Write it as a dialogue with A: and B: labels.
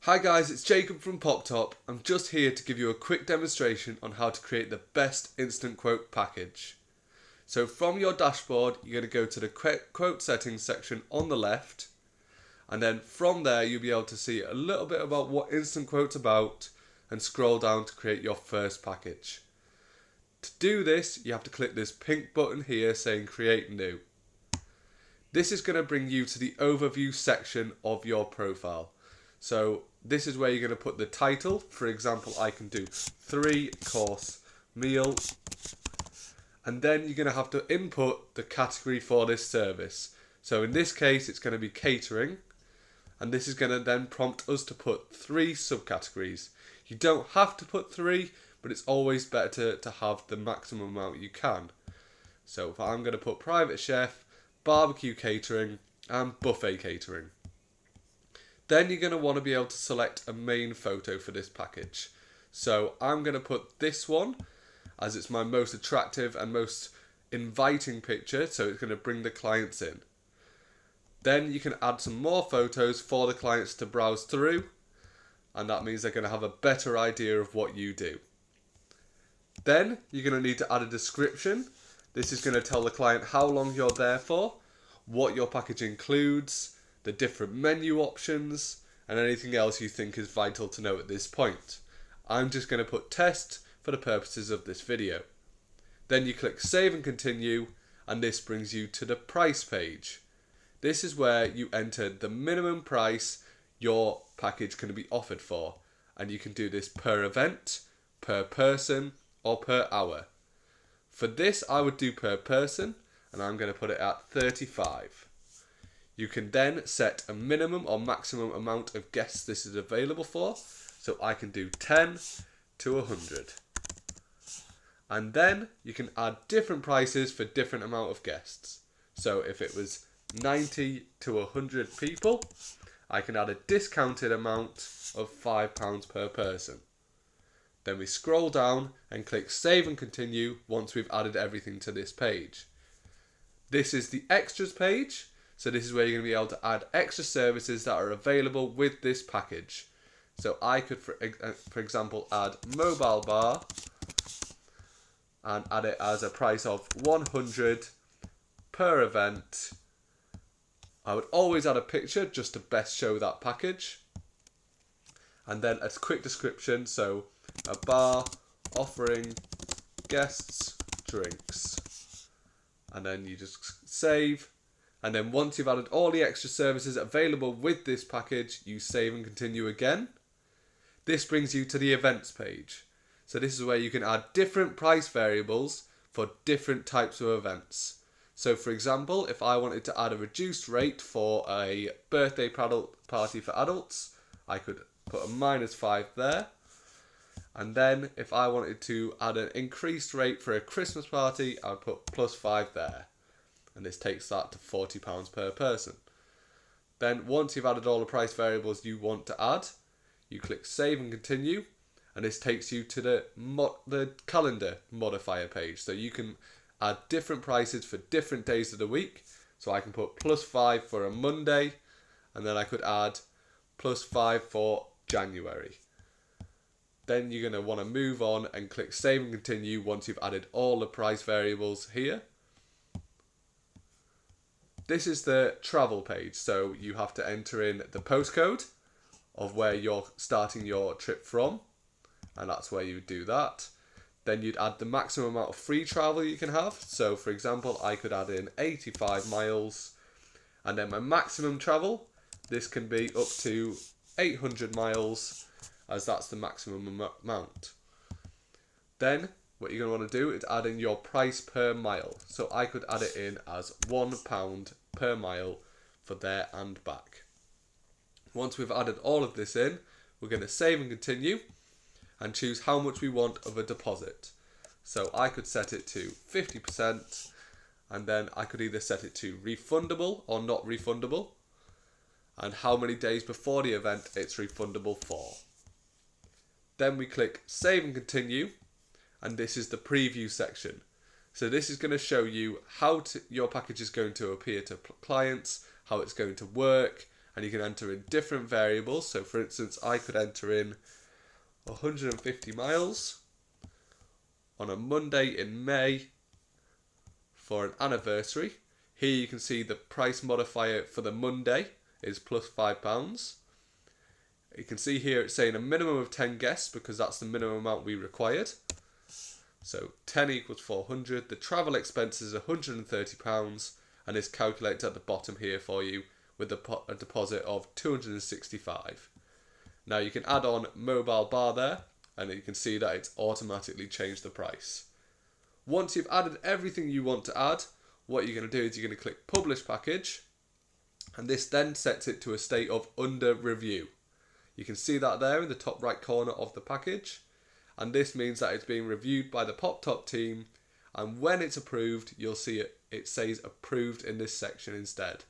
A: Hi guys, it's Jacob from Poptop. I'm just here to give you a quick demonstration on how to create the best instant quote package. So from your dashboard, you're going to go to the quote settings section on the left, and then from there you'll be able to see a little bit about what instant quote's about and scroll down to create your first package. To do this, you have to click this pink button here saying create new. This is going to bring you to the overview section of your profile. So this is where you're going to put the title. For example, I can do 3-course meal. And then you're going to have to input the category for this service. So in this case, it's going to be catering. And this is going to then prompt us to put 3 subcategories. You don't have to put 3, but it's always better to have the maximum amount you can. So if I'm going to put private chef, barbecue catering, and buffet catering. Then you're going to want to be able to select a main photo for this package. So I'm going to put this one as it's my most attractive and most inviting picture, so it's going to bring the clients in. Then you can add some more photos for the clients to browse through, and that means they're going to have a better idea of what you do. Then you're going to need to add a description. This is going to tell the client how long you're there for, what your package includes, the different menu options, and anything else you think is vital to know at this point. I'm just going to put test for the purposes of this video. Then you click save and continue, and this brings you to the price page. This is where you enter the minimum price your package can be offered for, and you can do this per event, per person, or per hour. For this I would do per person, and I'm going to put it at 35. You can then set a minimum or maximum amount of guests this is available for. So I can do 10 to 100. And then you can add different prices for different amount of guests. So if it was 90 to 100 people, I can add a discounted amount of £5 per person. Then we scroll down and click save and continue once we've added everything to this page. This is the extras page. So this is where you're going to be able to add extra services that are available with this package. So I could, for example, add mobile bar and add it as a price of 100 per event. I would always add a picture just to best show that package. And then a quick description, so a bar offering guests drinks. And then you just save. And then once you've added all the extra services available with this package, you save and continue again. This brings you to the events page. So this is where you can add different price variables for different types of events. So for example, if I wanted to add a reduced rate for a birthday party for adults, I could put a -5 there. And then if I wanted to add an increased rate for a Christmas party, I would put +5 there. And this takes that to £40 per person. Then once you've added all the price variables you want to add, you click save and continue, and this takes you to the calendar modifier page. So you can add different prices for different days of the week. So I can put +5 for a Monday, and then I could add +5 for January. Then you're going to want to move on and click save and continue once you've added all the price variables here. This is the travel page, so you have to enter in the postcode of where you're starting your trip from, and that's where you would do that. Then you'd add the maximum amount of free travel you can have. So for example, I could add in 85 miles, and then my maximum travel, this can be up to 800 miles, as that's the maximum amount. Then what you're going to want to do is add in your price per mile. So I could add it in as £1 per mile for there and back. Once we've added all of this in, we're going to save and continue and choose how much we want of a deposit. So I could set it to 50%, and then I could either set it to refundable or not refundable, and how many days before the event it's refundable for. Then we click save and continue, and this is the preview section. So this is going to show you how your package is going to appear to clients, how it's going to work, and you can enter in different variables. So for instance, I could enter in 150 miles on a Monday in May for an anniversary. Here you can see the price modifier for the Monday is plus £5. You can see here it's saying a minimum of 10 guests because that's the minimum amount we required. So 10 equals 400. The travel expenses is £130 and is calculated at the bottom here for you with a deposit of £265. Now you can add on mobile bar there and you can see that it's automatically changed the price. Once you've added everything you want to add, what you're going to do is you're going to click Publish Package, and this then sets it to a state of under review. You can see that there in the top right corner of the package, and this means that it's being reviewed by the Poptop team, and when it's approved, you'll see it says approved in this section instead.